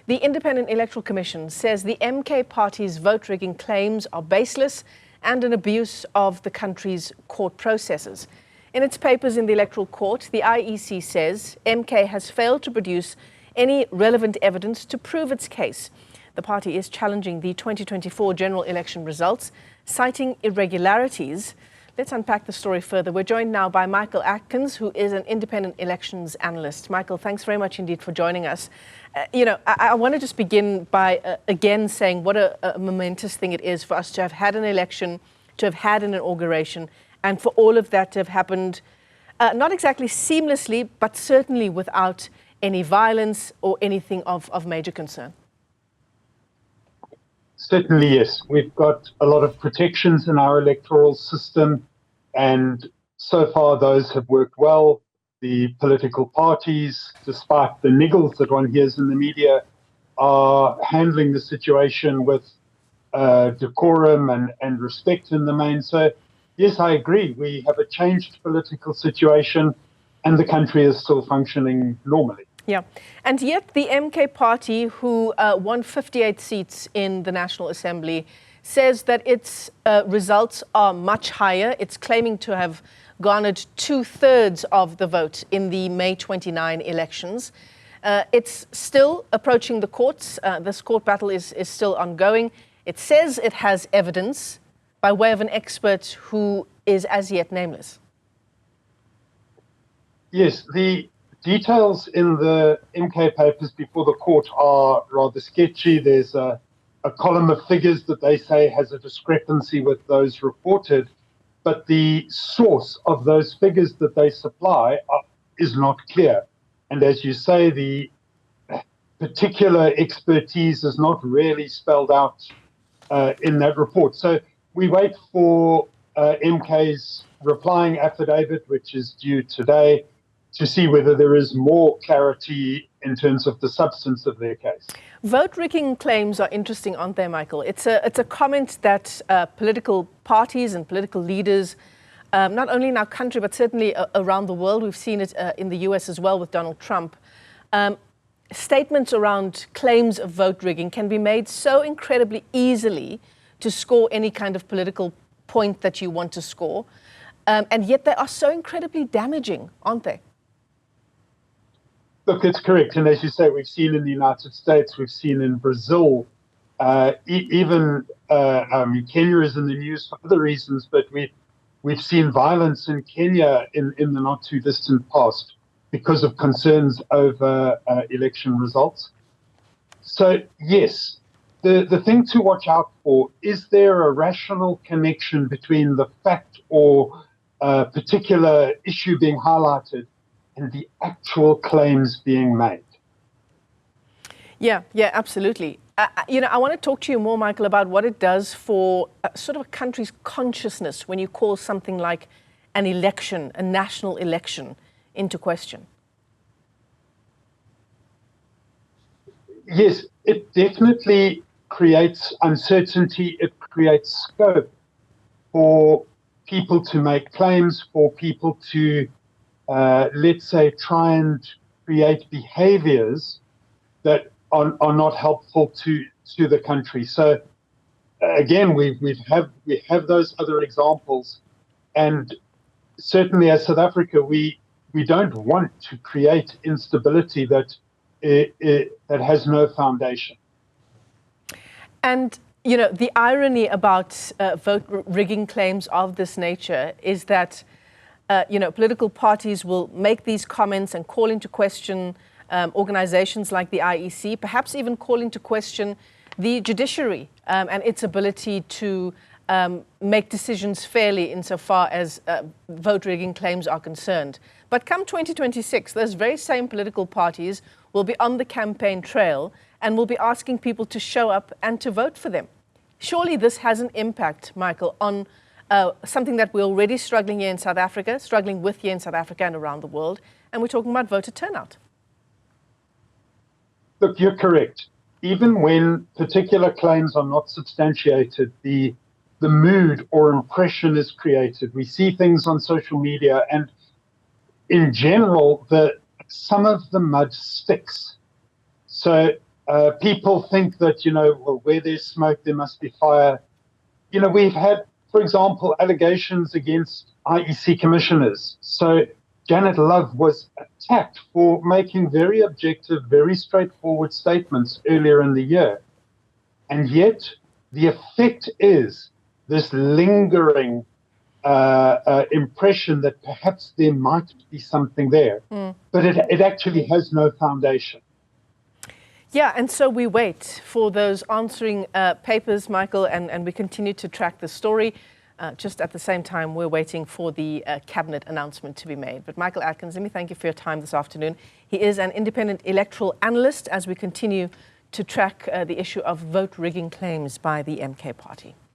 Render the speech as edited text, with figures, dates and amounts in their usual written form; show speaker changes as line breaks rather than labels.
The Independent Electoral Commission says the MK party's vote rigging claims are baseless and an abuse of the country's court processes. In its papers in the Electoral Court, the IEC says MK has failed to produce any relevant evidence to prove its case. The party is challenging the 2024 general election results, citing irregularities. Let's unpack the story further. We're joined now by Michael Atkins, who is an independent elections analyst. Michael, thanks very much indeed for joining us. I want to just begin by again saying what a momentous thing it is for us to have had an election, to have had an inauguration, and for all of that to have happened, not exactly seamlessly, but certainly without any violence or anything of major concern.
Certainly, yes. We've got a lot of protections in our electoral system, and so far those have worked well. The political parties, despite the niggles that one hears in the media, are handling the situation with decorum and respect in the main. So, yes, I agree. We have a changed political situation, and the country is still functioning normally.
Yeah, and yet the MK party, who won 58 seats in the National Assembly, says that its results are much higher. It's claiming to have garnered 2/3 of the vote in the May 29 elections. It's still approaching the courts. This court battle is still ongoing. It says it has evidence by way of an expert who is as yet nameless.
Yes, the details in the MK papers before the court are rather sketchy. There's a column of figures that they say has a discrepancy with those reported, but the source of those figures that they supply is not clear. And as you say, the particular expertise is not really spelled out in that report. So we wait for MK's replying affidavit, which is due today, to see whether there is more clarity in terms of the substance of their case.
Vote rigging claims are interesting, aren't they, Michael? It's a comment that political parties and political leaders, not only in our country, but certainly around the world, we've seen it in the US as well with Donald Trump, statements around claims of vote rigging can be made so incredibly easily to score any kind of political point that you want to score, and yet they are so incredibly damaging, aren't they?
Look, it's correct. And as you say, we've seen in the United States, we've seen in Brazil, even Kenya is in the news for other reasons, but we've seen violence in Kenya in the not too distant past because of concerns over election results. So, yes, the thing to watch out for, is there a rational connection between the fact or a particular issue being highlighted and the actual claims being made?
Yeah, absolutely. I want to talk to you more, Michael, about what it does for sort of a country's consciousness when you call something like an election, a national election, into question.
Yes, it definitely creates uncertainty. It creates scope for people to make claims, for people to let's say, try and create behaviors that are not helpful to the country. So again, we have those other examples, and certainly as South Africa, we don't want to create instability that has no foundation.
And the irony about vote rigging claims of this nature is that political parties will make these comments and call into question organizations like the IEC, perhaps even call into question the judiciary and its ability to make decisions fairly insofar as vote rigging claims are concerned. But come 2026, those very same political parties will be on the campaign trail and will be asking people to show up and to vote for them. Surely this has an impact, Michael, on something that we're already struggling with here in South Africa and around the world, and we're talking about voter turnout.
Look, you're correct. Even when particular claims are not substantiated, the mood or impression is created. We see things on social media, and in general, some of the mud sticks. So People think that, well, where there's smoke, there must be fire. We've had, for example, allegations against IEC commissioners. So Janet Love was attacked for making very objective, very straightforward statements earlier in the year. And yet the effect is this lingering impression that perhaps there might be something there, but it actually has no foundation.
Yeah, and so we wait for those answering papers, Michael, and we continue to track the story. Just at the same time, we're waiting for the cabinet announcement to be made. But Michael Atkins, let me thank you for your time this afternoon. He is an independent electoral analyst as we continue to track the issue of vote rigging claims by the MK party.